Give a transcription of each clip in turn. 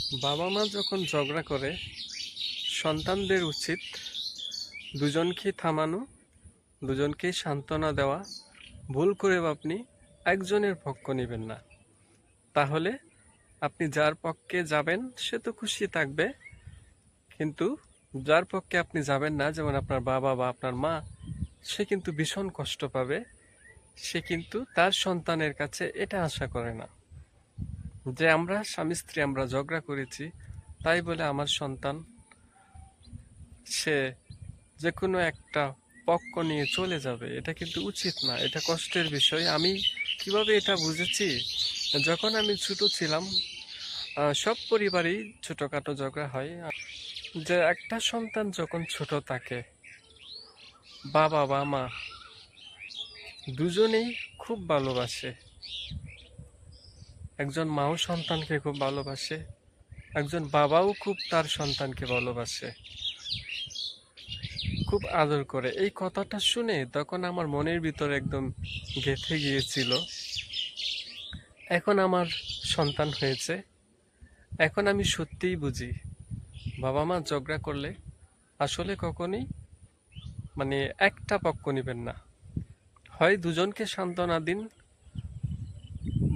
বাবা মা যখন ঝগড়া করে সন্তানদের উচিত দুজনকে থামানো, দুজনকে সান্ত্বনা দেওয়া। ভুল করে আপনি একজনের পক্ষ নেবেন না, তাহলে আপনি যার পক্ষে যাবেন সে তো খুশি থাকবে, কিন্তু যার পক্ষে আপনি যাবেন না, যেমন আপনার বাবা বা আপনার মা, সে কিন্তু ভীষণ কষ্ট পাবে। সে কিন্তু তার সন্তানের কাছে এটা আশা করে না যে আমরা স্বামী স্ত্রী আমরা ঝগড়া করেছি, তাই বলে আমার সন্তান সে যে কোনো একটা পক্ষ নিয়ে চলে যাবে। এটা কিন্তু উচিত না, এটা কষ্টের বিষয়। আমি কিভাবে এটা বুঝেছি, যখন আমি ছোট ছিলাম, সব পরিবারেই ছোটখাটো ঝগড়া হয়। যে একটা সন্তান যখন ছোট থাকে, বাবা বা মা দুজনেই খুব ভালোবাসে। একজন মাও সন্তানকে খুব ভালোবাসে, একজন বাবাও খুব তার সন্তানকে ভালোবাসে, খুব আদর করে। এই কথাটা শুনে তখন আমার মনের ভিতরে একদম গেঁথে গিয়েছিল। এখন আমার সন্তান হয়েছে, এখন আমি সত্যিই বুঝি বাবা মা ঝগড়া করলে আসলে কখনোই একটা পক্ষ নেবেন না। হয় দুজনকে সান্ত্বনা দিন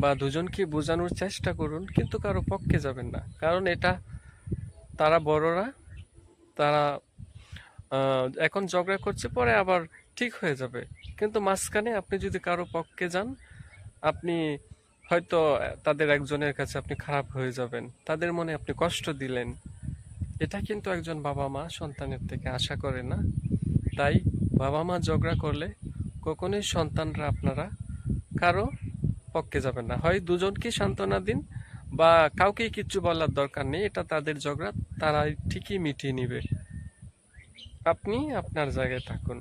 বা দুজনকে বোঝানোর চেষ্টা করুন, কিন্তু কারো পক্ষে যাবেন না। কারণ এটা তারা বড়রা, তারা এখন ঝগড়া করছে, পরে আবার ঠিক হয়ে যাবে। কিন্তু মাঝখানে আপনি যদি কারো পক্ষে যান, আপনি হয়তো তাদের একজনের কাছে আপনি খারাপ হয়ে যাবেন, তাদের মনে আপনি কষ্ট দিলেন। এটা কিন্তু একজন বাবা মা সন্তানের থেকে আশা করে না। তাই বাবা মা ঝগড়া করলে কখনোই সন্তানরা আপনারা কারো পক্ষে যাবেন না। হয় দুজনকে সান্ত্বনা দিন বা কাউকেই কিচ্ছু বলার দরকার নেই, এটা তাদের ঝগড়া, তারা ঠিকই মিটিয়ে নিবে। আপনি আপনার জায়গায় থাকুন।